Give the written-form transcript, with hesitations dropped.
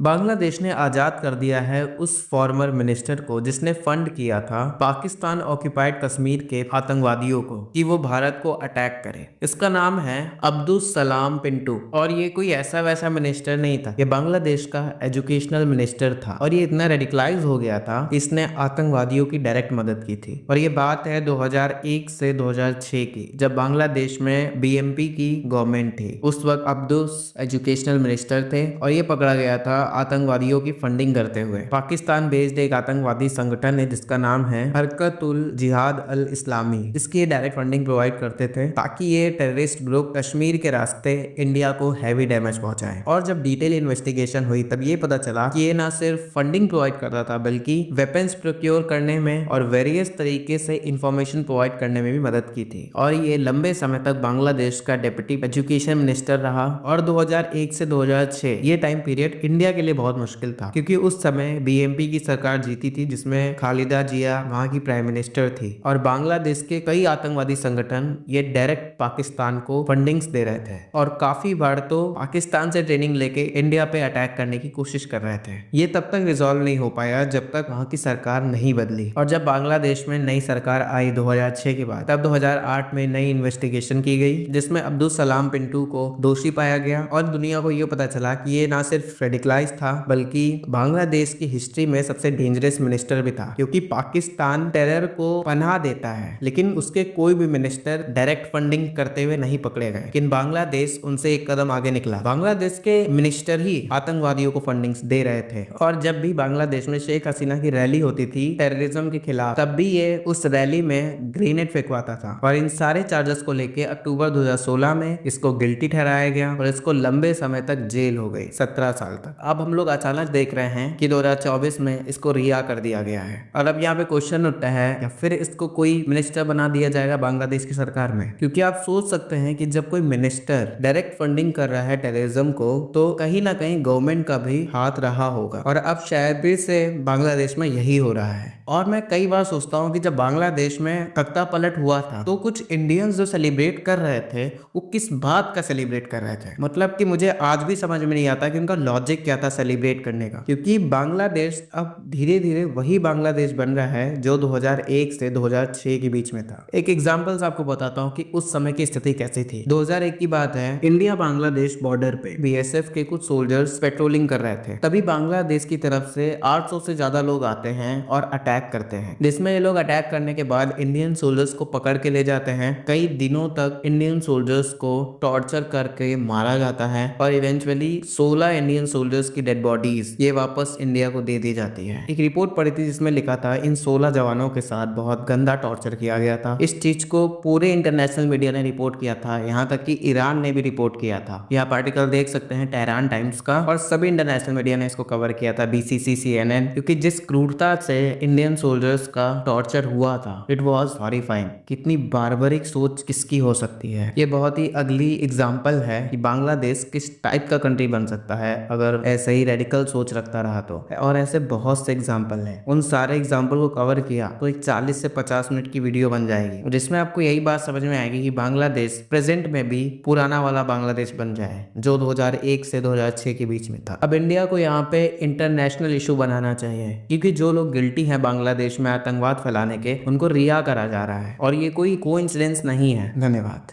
बांग्लादेश ने आजाद कर दिया है उस फॉर्मर मिनिस्टर को जिसने फंड किया था पाकिस्तान ऑक्यूपाइड कश्मीर के आतंकवादियों को कि वो भारत को अटैक करे। इसका नाम है अब्दुल सलाम पिंटू और ये कोई ऐसा वैसा मिनिस्टर नहीं था। ये बांग्लादेश का एजुकेशनल मिनिस्टर था और ये इतना रेडिकलाइज हो गया था कि इसने आतंकवादियों की डायरेक्ट मदद की थी। और ये बात है 2001 से 2006 की, जब बांग्लादेश में बीएमपी की गवर्नमेंट थी। उस वक्त अब्दुल एजुकेशनल मिनिस्टर थे और ये पकड़ा गया था आतंकवादियों की फंडिंग करते हुए। पाकिस्तान बेस्ड एक आतंकवादी संगठन है जिसका नाम है हरकतुल जिहाद अल इस्लामी, इसकी डायरेक्ट फंडिंग प्रोवाइड करते थे ताकि ये टेररिस्ट ग्रुप कश्मीर के रास्ते इंडिया को हैवी डैमेज पहुंचाए। और जब डिटेल इन्वेस्टिगेशन हुई तब ये पता चला कि ये ना सिर्फ फंडिंग प्रोवाइड करता था बल्कि वेपन्स प्रोक्योर करने में और वेरियस तरीके से इंफॉर्मेशन प्रोवाइड करने में भी मदद की थी। और ये लंबे समय तक बांग्लादेश का डिप्टी एजुकेशन मिनिस्टर रहा। और 2001 से 2006 ये टाइम पीरियड इंडिया के लिए बहुत मुश्किल था क्योंकि उस समय बीएमपी की सरकार जीती थी जिसमें खालिदा जिया वहां की प्राइम मिनिस्टर थी। और बांग्लादेश के कई आतंकवादी संगठन ये डायरेक्ट पाकिस्तान को फंडिंग्स दे रहे थे और काफी बार तो पाकिस्तान से ट्रेनिंग लेके इंडिया पे अटैक करने की कोशिश कर रहे थे। ये तब तक रिजॉल्व नहीं हो पाया जब तक वहां की सरकार नहीं बदली। और जब बांग्लादेश में नई सरकार आई 2006 के बाद, तब 2008 में नई इन्वेस्टिगेशन की गई जिसमें अब्दुल सलाम पिंटू को दोषी पाया गया और दुनिया को ये पता चला कि ये ना सिर्फ रेडिकलाइज था बल्कि बांग्लादेश की हिस्ट्री में सबसे डेंजरस मिनिस्टर भी था क्योंकि पाकिस्तान टेरर को पनाह देता है लेकिन उसके कोई भी मिनिस्टर डायरेक्ट फंडिंग करते हुए नहीं पकड़े गए। लेकिन बांग्लादेश उनसे एक कदम आगे निकला। बांग्लादेश के मिनिस्टर ही आतंकवादियों को फंडिंग दे रहे थे। और जब भी बांग्लादेश में शेख हसीना की रैली होती थी टेररिज्म के खिलाफ, तब भी ये उस रैली में ग्रेनेड फेंकवाता था। और इन सारे चार्जेस को लेके अक्टूबर 2016 में इसको गिल्टी ठहराया गया और इसको लंबे समय तक जेल हो गई, 17 साल तक। अब हम लोग अचानक देख रहे हैं कि 2024 में इसको रिहा कर दिया गया है। और अब यहाँ पे क्वेश्चन उठता है या फिर इसको कोई मिनिस्टर बना दिया जाएगा बांग्लादेश की सरकार में, क्योंकि आप सोच सकते हैं कि जब कोई मिनिस्टर डायरेक्ट फंडिंग कर रहा है टेररिज्म को तो कहीं ना कहीं गवर्नमेंट का भी हाथ रहा होगा। और अब शायद फिर से बांग्लादेश में यही हो रहा है। और मैं कई बार सोचता हूँ कि जब बांग्लादेश में तख्ता पलट हुआ था तो कुछ इंडियंस जो सेलिब्रेट कर रहे थे वो किस बात का सेलिब्रेट कर रहे थे। मतलब कि मुझे आज भी समझ में नहीं आता कि उनका लॉजिक क्या था सेलिब्रेट करने का, क्योंकि बांग्लादेश अब धीरे धीरे वही बांग्लादेश बन रहा है जो 2001 से 2006 के बीच में था। एक एग्जांपल्स आपको बताता हूँ कि उस समय की स्थिति कैसी थी। 2001 की बात है, इंडिया बांग्लादेश बॉर्डर पे बीएसएफ के कुछ सोल्जर्स पेट्रोलिंग कर रहे थे। तभी बांग्लादेश की तरफ से 800 से ज्यादा लोग आते हैं और अटैक करते हैं, जिसमें ये लोग अटैक करने के बाद इंडियन सोल्जर्स को पकड़ के ले जाते हैं। कई दिनों तक इंडियन सोल्जर्स को टॉर्चर करके मारा जाता है और इवेंचुअली 16 इंडियन सोल्जर्स की डेड बॉडीज ये वापस इंडिया को दे दी जाती है। एक रिपोर्ट पढ़ी थी जिसमें लिखा था इन 16 जवानों के साथ बहुत गंदा टॉर्चर किया गया था। इस चीज को पूरे इंटरनेशनल मीडिया ने रिपोर्ट किया था, यहाँ तक कि ईरान ने भी रिपोर्ट किया था। यह आप आर्टिकल देख सकते हैं टेहरान टाइम्स का, और सभी इंटरनेशनल मीडिया ने इसको कवर किया था, बीसीसी, सीएनएन, क्योंकि जिस क्रूरता से इंडियन सोल्जर्स का टॉर्चर हुआ था इट वाज हॉरिफाइंग। कितनी बार्बरिक सोच किसकी हो सकती है। ये बहुत ही अगली एग्जांपल है कि बांग्लादेश किस टाइप का कंट्री बन सकता है अगर ऐसे ही रेडिकल सोच रखता रहा तो। और ऐसे बहुत से एग्जांपल हैं, उन सारे एग्जांपल को कवर किया तो एक 40 से 50 मिनट की वीडियो बन जाएगी जिसमें आपको यही बात समझ में आएगी कि बांग्लादेश प्रेजेंट में भी पुराना वाला बांग्लादेश बन जाए जो 2001 से 2006 के बीच में था। अब इंडिया को यहाँ पे इंटरनेशनल इशू बनाना चाहिए क्योंकि जो लोग गिल्टी हैं बांग्लादेश में आतंकवाद फैलाने के उनको रिहा करा जा रहा है और ये कोई कोइंसिडेंस नहीं है। धन्यवाद।